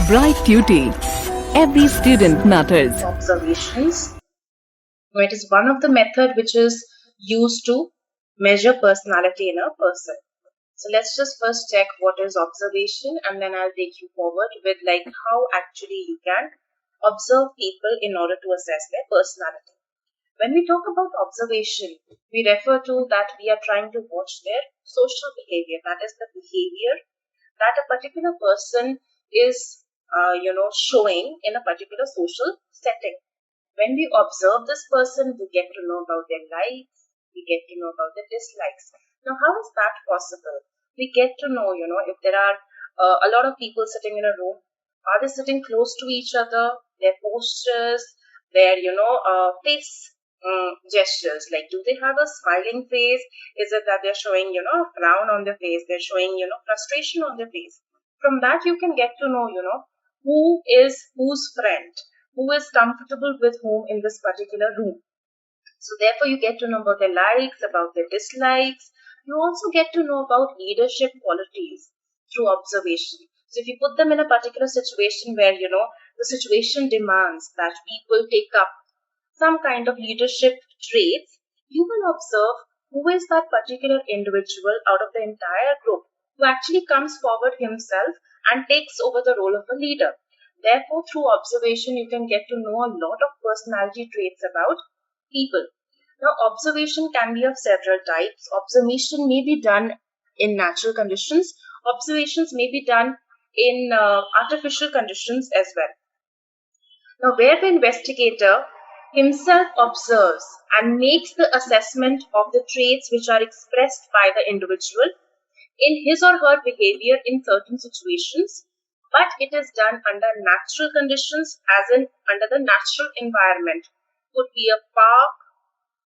Bright Tuty. Every student matters. Observations. It is one of the method which is used to measure personality in a person. So let's just first check what is observation, and then I'll take you forward with like how actually you can observe people in order to assess their personality. When we talk about observation, we refer to that we are trying to watch their social behavior. That is the behavior that a particular person is, showing in a particular social setting. When we observe this person, we get to know about their likes, we get to know about their dislikes. Now, how is that possible? We get to know, if there are a lot of people sitting in a room, are they sitting close to each other? Their postures, their, face gestures, like do they have a smiling face? Is it that they're showing, a frown on their face? They're showing, frustration on their face. From that, you can get to know, who is whose friend, who is comfortable with whom in this particular room. So therefore, you get to know about their likes, about their dislikes. You also get to know about leadership qualities through observation. So if you put them in a particular situation where, the situation demands that people take up some kind of leadership traits, you will observe who is that particular individual out of the entire group who actually comes forward himself and takes over the role of a leader. Therefore, through observation, you can get to know a lot of personality traits about people. Now, observation can be of several types. Observation may be done in natural conditions. Observations may be done in artificial conditions as well. Now, where the investigator himself observes and makes the assessment of the traits which are expressed by the individual in his or her behavior in certain situations, but it is done under natural conditions, as in under the natural environment. Could be a park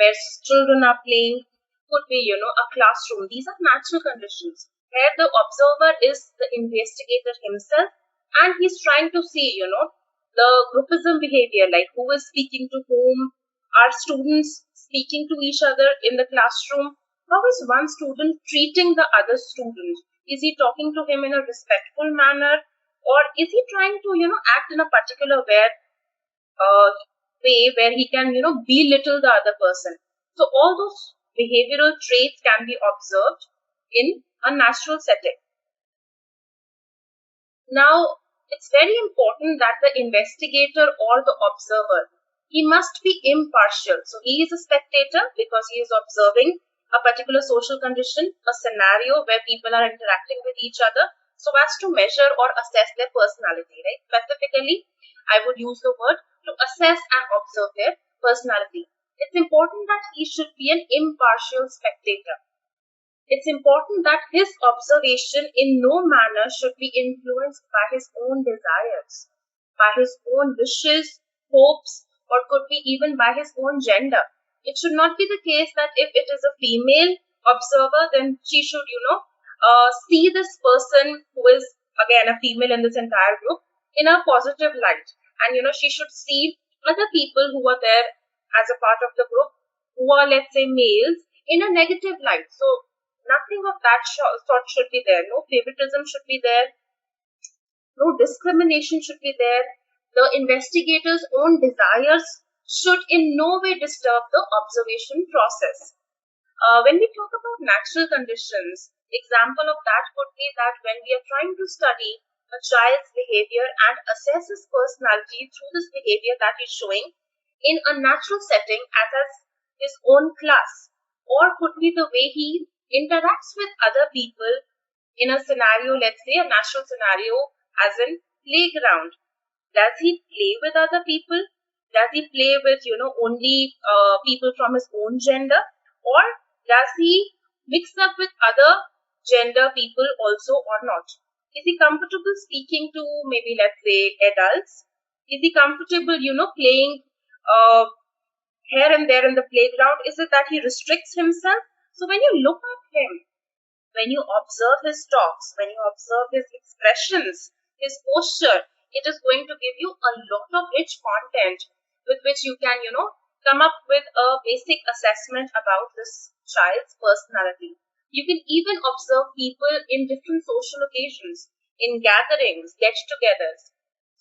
where children are playing, could be, a classroom. These are natural conditions where the observer is the investigator himself, and he's trying to see, the groupism behavior, like who is speaking to whom, are students speaking to each other in the classroom, how is one student treating the other student, is he talking to him in a respectful manner, or is he trying to, act in a particular way where he can, belittle the other person. So all those behavioral traits can be observed in a natural setting. Now, it's very important that the investigator or the observer, he must be impartial. So he is a spectator because he is observing a particular social condition, a scenario where people are interacting with each other so as to measure or assess their personality, right? Specifically, I would use the word to assess and observe their personality. It's important that he should be an impartial spectator. It's important that his observation in no manner should be influenced by his own desires, by his own wishes, hopes, or could be even by his own gender. It should not be the case that if it is a female observer, then she should, see this person who is again a female in this entire group in a positive light. And, she should see other people who are there as a part of the group who are, let's say, males in a negative light. So, nothing of that sort should be there. No favoritism should be there. No discrimination should be there. The investigator's own desires should in no way disturb the observation process. When we talk about natural conditions, example of that would be that when we are trying to study a child's behavior and assess his personality through this behavior that he's showing in a natural setting as his own class, or could be the way he interacts with other people in a scenario, let's say a natural scenario as in playground. Does he play with other people? Does he play with, only people from his own gender? Or does he mix up with other gender people also or not? Is he comfortable speaking to maybe, let's say, adults? Is he comfortable, playing here and there in the playground? Is it that he restricts himself? So when you look at him, when you observe his talks, when you observe his expressions, his posture, it is going to give you a lot of rich content with which you can, come up with a basic assessment about this child's personality. You can even observe people in different social occasions, in gatherings, get-togethers.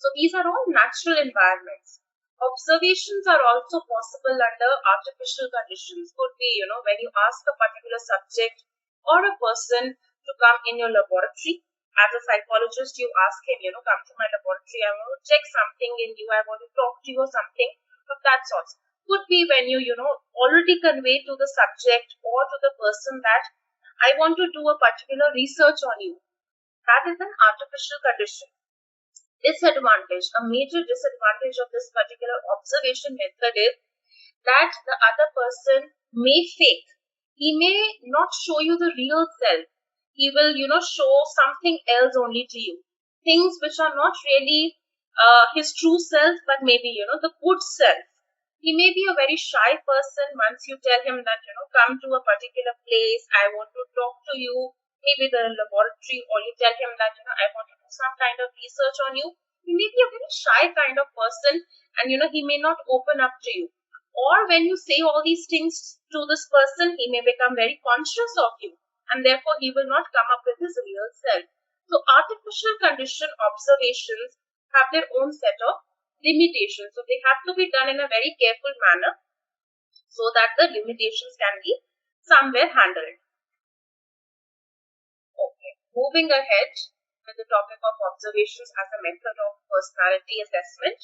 So these are all natural environments. Observations are also possible under artificial conditions. Could be, when you ask a particular subject or a person to come in your laboratory. As a psychologist, you ask him, come to my laboratory. I want to check something in you. I want to talk to you or something of that sort. Could be when you, already convey to the subject or to the person that I want to do a particular research on you. That is an artificial condition. Disadvantage, a major disadvantage of this particular observation method is that the other person may fake. He may not show you the real self. He will, show something else only to you. Things which are not really his true self, but maybe, the good self. He may be a very shy person. Once you tell him that, come to a particular place, I want to talk to you, maybe the laboratory, or you tell him that, I want to do some kind of research on you. He may be a very shy kind of person, and, he may not open up to you. Or when you say all these things to this person, he may become very conscious of you, and therefore he will not come up with his real self. So artificial condition observations have their own set of limitations. So they have to be done in a very careful manner so that the limitations can be somewhere handled. Okay, moving ahead with the topic of observations as a method of personality assessment.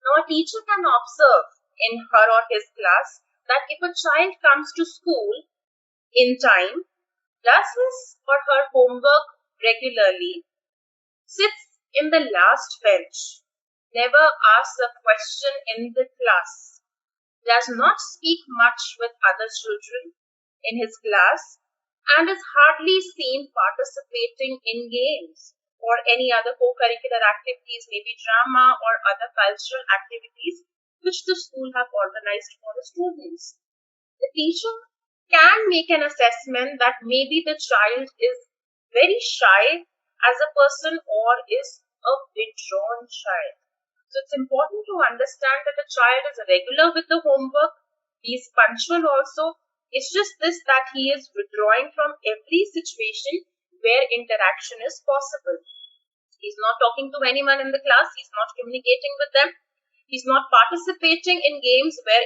Now a teacher can observe in her or his class that if a child comes to school in time, does his or her homework regularly, sits in the last bench, never asks a question in the class, does not speak much with other children in his class, and is hardly seen participating in games or any other co-curricular activities, maybe drama or other cultural activities which the school have organized for the students. The teacher can make an assessment that maybe the child is very shy as a person or is a withdrawn child. So it's important to understand that a child is regular with the homework, he is punctual also. It's just this that he is withdrawing from every situation where interaction is possible. He's not talking to anyone in the class, he's not communicating with them, he's not participating in games where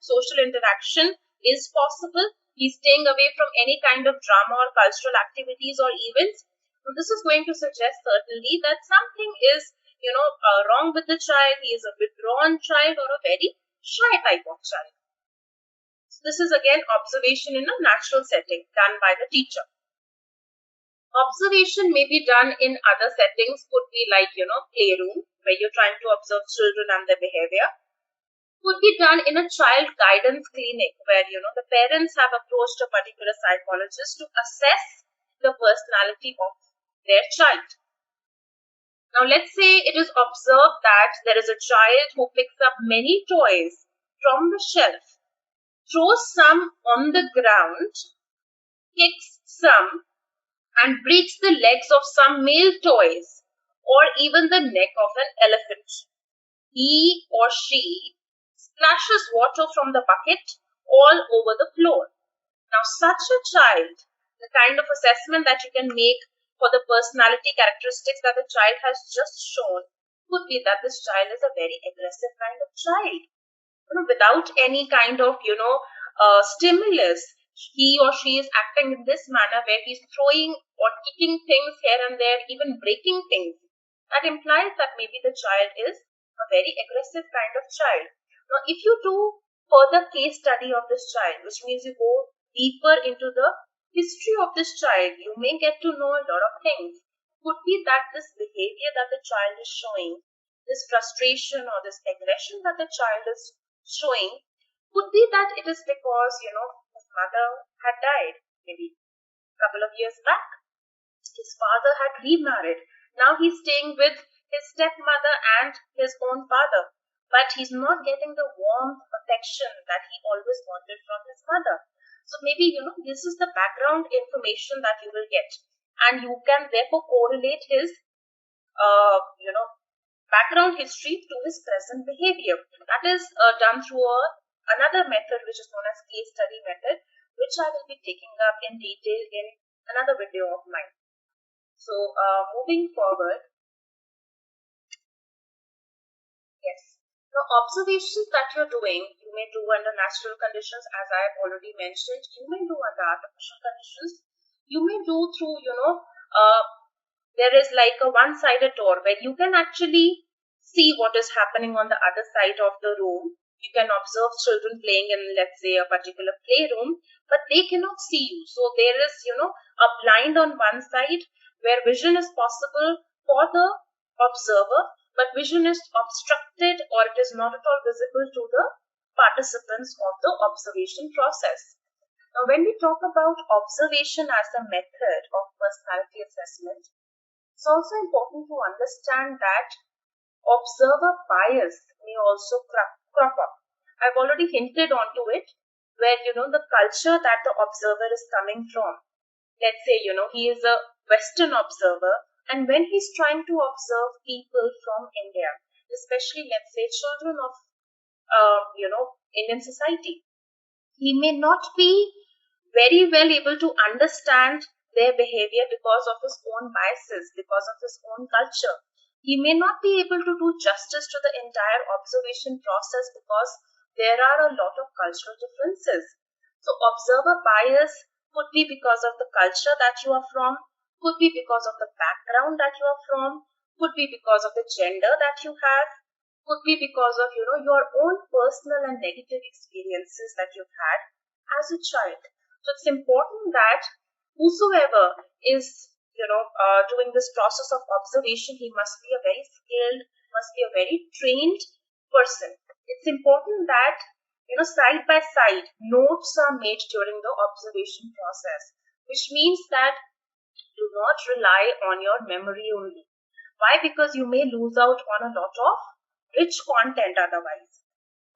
social interaction is possible. He's staying away from any kind of drama or cultural activities or events. So this is going to suggest certainly that something is, wrong with the child. He is a withdrawn child or a very shy type of child. So this is again observation in a natural setting done by the teacher. Observation may be done in other settings, could be like, playroom, where you're trying to observe children and their behavior. Could be done in a child guidance clinic where, the parents have approached a particular psychologist to assess the personality of their child. Now, let's say it is observed that there is a child who picks up many toys from the shelf, throws some on the ground, kicks some, and breaks the legs of some male toys, or even the neck of an elephant. He or she splashes water from the bucket all over the floor. Now, such a child, the kind of assessment that you can make for the personality characteristics that the child has just shown, could be that this child is a very aggressive kind of child. Without any kind of, stimulus, he or she is acting in this manner where he's throwing or kicking things here and there, even breaking things. That implies that maybe the child is a very aggressive kind of child. Now, if you do further case study of this child, which means you go deeper into the history of this child, you may get to know a lot of things. Could be that this behavior that the child is showing, this frustration or this aggression that the child is showing, could be that it is because, his mother had died maybe a couple of years back. His father had remarried. Now he's staying with his stepmother and his own father. But he's not getting the warmth, affection that he always wanted from his mother. So maybe, this is the background information that you will get. And you can therefore correlate his, background history to his present behavior. That is done through another method which is known as case study method, which I will be taking up in detail in another video of mine. So moving forward, Yes. Now, observations that you're doing, you may do under natural conditions, as I have already mentioned. You may do under artificial conditions. You may do through, there is like a one-sided door where you can actually see what is happening on the other side of the room. You can observe children playing in, let's say, a particular playroom, but they cannot see you. So there is, a blind on one side where vision is possible for the observer, but vision is obstructed or it is not at all visible to the participants of the observation process. Now, when we talk about observation as a method of personality assessment, it's also important to understand that observer bias may also crop up. I've already hinted onto it, where the culture that the observer is coming from. Let's say he is a Western observer, and when he's trying to observe people from India, especially let's say children of Indian society, he may not be very well able to understand their behavior because of his own biases, because of his own culture. He may not be able to do justice to the entire observation process because there are a lot of cultural differences. So, observer bias could be because of the culture that you are from, could be because of the background that you are from, could be because of the gender that you have, could be because of your own personal and negative experiences that you've had as a child. So it's important that whosoever is doing this process of observation, he must be a very skilled, must be a very trained person. It's important that side by side notes are made during the observation process, which means that do not rely on your memory only. Why? Because you may lose out on a lot of rich content otherwise.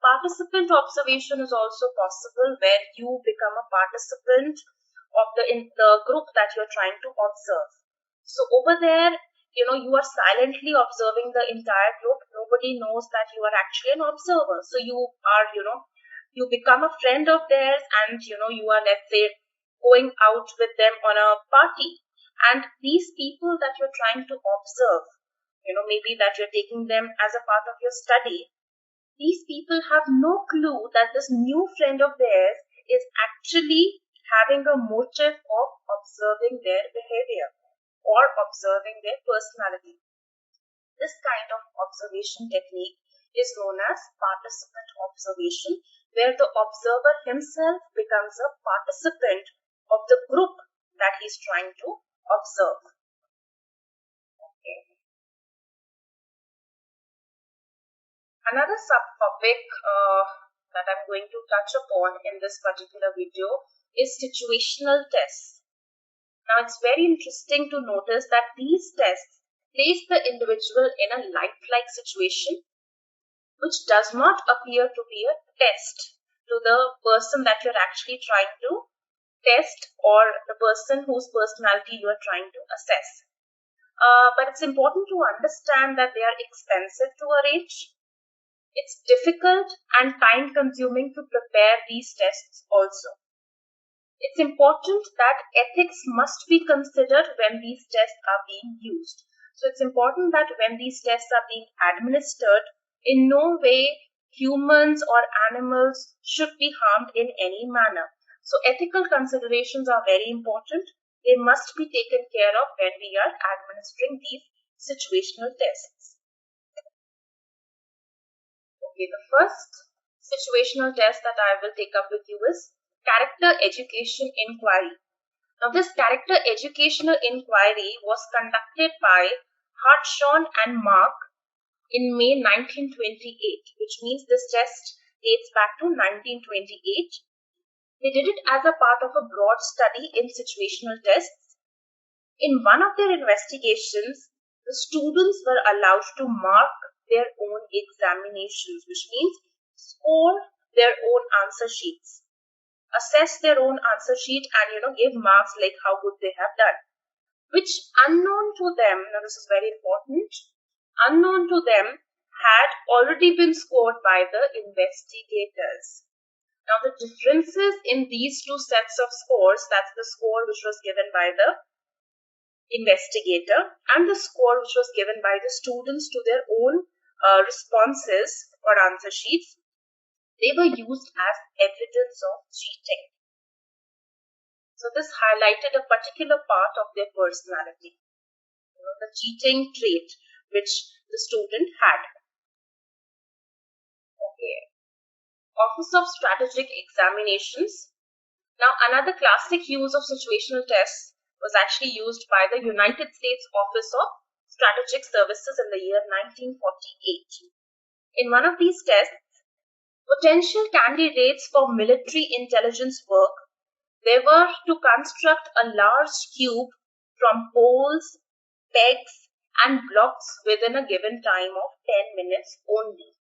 Participant observation is also possible where you become a participant of in the group that you're trying to observe. So over there, you are silently observing the entire group. Nobody knows that you are actually an observer. So you are, you become a friend of theirs, and you are, let's say, going out with them on a party. And these people that you're trying to observe, maybe that you're taking them as a part of your study, these people have no clue that this new friend of theirs is actually having a motive of observing their behavior or observing their personality. This kind of observation technique is known as participant observation, where the observer himself becomes a participant of the group that he's trying to observe. Okay. Another subtopic that I'm going to touch upon in this particular video is situational tests. Now, it's very interesting to notice that these tests place the individual in a lifelike situation, which does not appear to be a test to the person that you're actually trying to test or the person whose personality you are trying to assess. But it's important to understand that they are expensive to arrange. It's difficult and time consuming to prepare these tests also. It's important that ethics must be considered when these tests are being used. So it's important that when these tests are being administered, in no way humans or animals should be harmed in any manner. So ethical considerations are very important. They must be taken care of when we are administering these situational tests. Okay, the first situational test that I will take up with you is character education inquiry. Now, this character educational inquiry was conducted by Hartshorne and Mark in May 1928, which means this test dates back to 1928. They did it as a part of a broad study in situational tests. In one of their investigations, the students were allowed to mark their own examinations, which means score their own answer sheets, assess their own answer sheet, and give marks like how good they have done, which unknown to them, now this is very important, unknown to them had already been scored by the investigators. Now the differences in these two sets of scores, that's the score which was given by the investigator and the score which was given by the students to their own responses or answer sheets, they were used as evidence of cheating. So this highlighted a particular part of their personality, the cheating trait which the student had. Okay. Office of Strategic Examinations. Now, another classic use of situational tests was actually used by the United States Office of Strategic Services in the year 1948. In one of these tests, potential candidates for military intelligence work, they were to construct a large cube from poles, pegs, and blocks within a given time of 10 minutes only.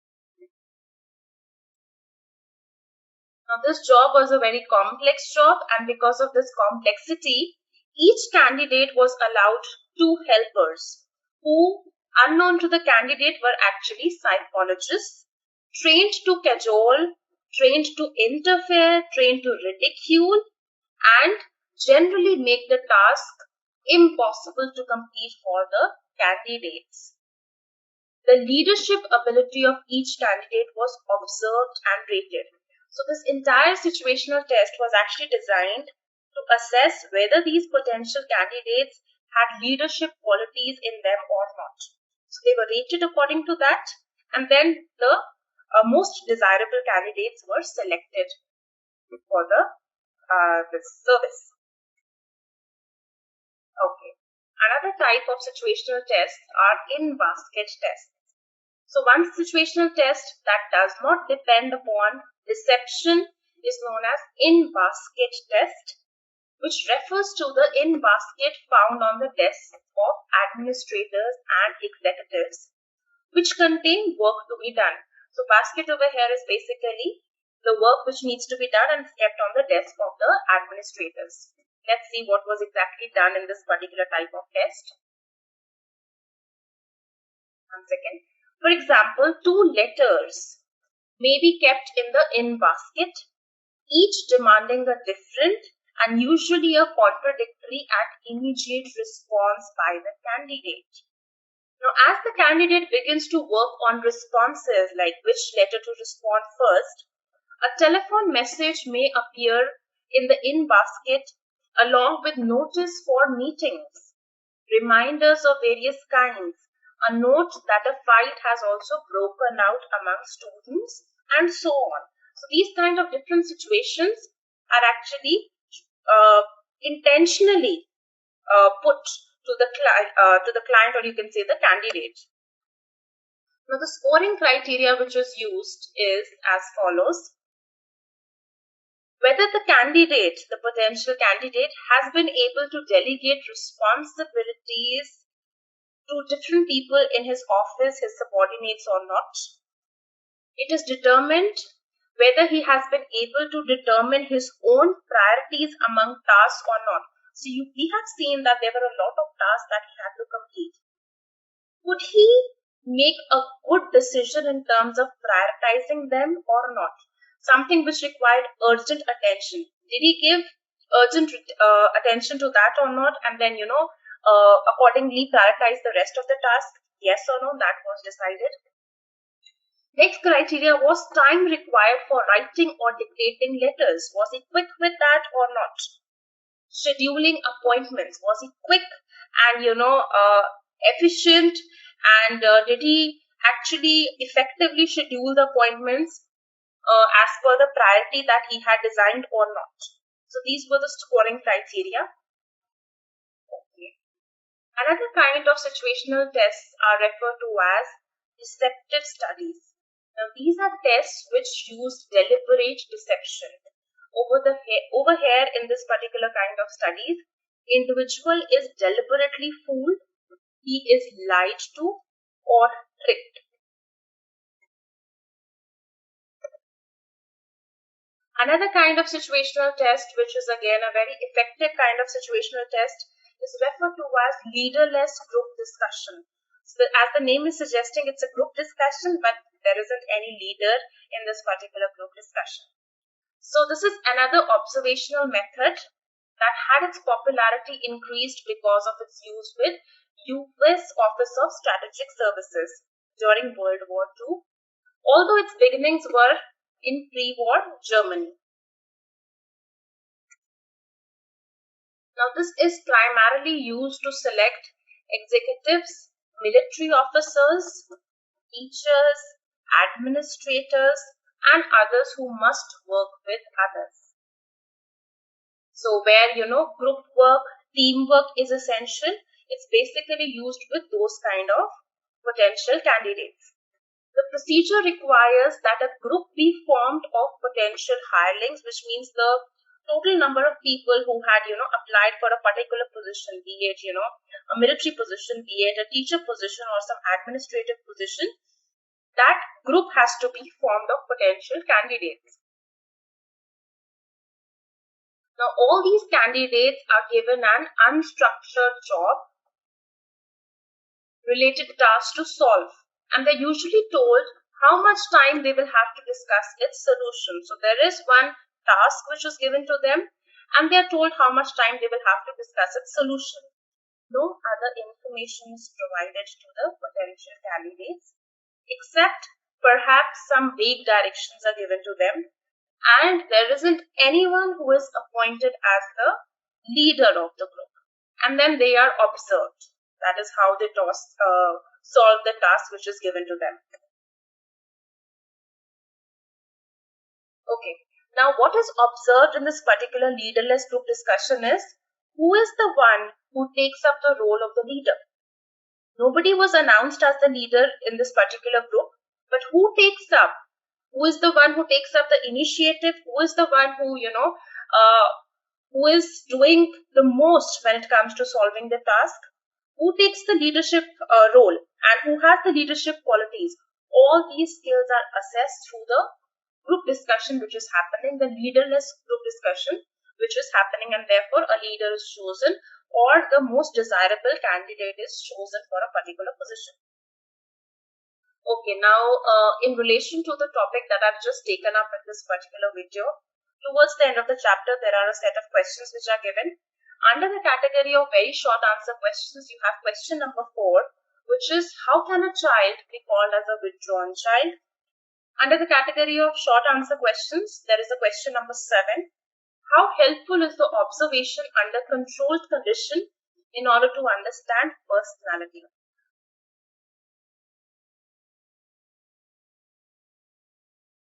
Now, this job was a very complex job, and because of this complexity, each candidate was allowed 2 helpers who, unknown to the candidate, were actually psychologists, trained to cajole, trained to interfere, trained to ridicule, and generally make the task impossible to complete for the candidates. The leadership ability of each candidate was observed and rated. So this entire situational test was actually designed to assess whether these potential candidates had leadership qualities in them or not. So they were rated according to that, and then the most desirable candidates were selected for this service. Okay. Another type of situational tests are in-basket tests. So one situational test that does not depend upon deception is known as in-basket test, which refers to the in-basket found on the desks of administrators and executives, which contain work to be done. So basket over here is basically the work which needs to be done and kept on the desk of the administrators. Let's see what was exactly done in this particular type of test. One second. For example, 2 letters may be kept in the in basket, each demanding a different and usually a contradictory and immediate response by the candidate. Now, as the candidate begins to work on responses like which letter to respond first, a telephone message may appear in the in basket along with notice for meetings, reminders of various kinds, a note that a fight has also broken out among students, and so on. So these kind of different situations are actually intentionally put to the client, or you can say the candidate. Now the scoring criteria which was used is as follows. Whether the candidate, the potential candidate, has been able to delegate responsibilities to different people in his office, his subordinates or not. It is determined whether he has been able to determine his own priorities among tasks or not. So we have seen that there were a lot of tasks that he had to complete. Could he make a good decision in terms of prioritizing them or not? Something which required urgent attention. Did he give urgent attention to that or not? And then, accordingly prioritize the rest of the task? Yes or no? That was decided. Next criteria was time required for writing or dictating letters. Was he quick with that or not? Scheduling appointments. Was he quick and, efficient? And did he actually effectively schedule the appointments as per the priority that he had designed or not? So these were the scoring criteria. Okay. Another kind of situational tests are referred to as deceptive studies. Now these are tests which use deliberate deception. Over here in this particular kind of studies, individual is deliberately fooled, he is lied to or tricked. Another kind of situational test, which is again a very effective kind of situational test, is referred to as leaderless group discussion. So as the name is suggesting, it's a group discussion, but there isn't any leader in this particular group discussion. So this is another observational method that had its popularity increased because of its use with US Office of Strategic Services. during World War II, although its beginnings were in pre-war Germany. Now, this is primarily used to select executives, military officers, teachers, administrators, and others who must work with others. So, where group work, teamwork is essential, it's basically used with those kind of potential candidates. The procedure requires that a group be formed of potential hirelings, which means the total number of people who had applied for a particular position, be it a military position, be it a teacher position or some administrative position. That group has to be formed of potential candidates. Now, all these candidates are given an unstructured job related task to solve, and they're usually told how much time they will have to discuss its solution. So there is one task which is given to them, and they are told how much time they will have to discuss its solution. No other information is provided to the potential candidates, except perhaps some vague directions are given to them, and there isn't anyone who is appointed as the leader of the group, and then they are observed. That is how they solve the task which is given to them. Okay, now what is observed in this particular leaderless group discussion is who is the one who takes up the role of the leader. Nobody was announced as the leader in this particular group, but who takes up? Who is the one who takes up the initiative? Who is the one who who is doing the most when it comes to solving the task? Who takes the leadership role and who has the leadership qualities? All these skills are assessed through the group discussion which is happening, the leaderless group discussion which is happening, and therefore a leader is chosen or the most desirable candidate is chosen for a particular position. Okay, now in relation to the topic that I've just taken up in this particular video, towards the end of the chapter, there are a set of questions which are given. Under the category of very short answer questions, you have question number 4, which is how can a child be called as a withdrawn child? Under the category of short answer questions, there is a question number 7. How helpful is the observation under controlled condition in order to understand personality?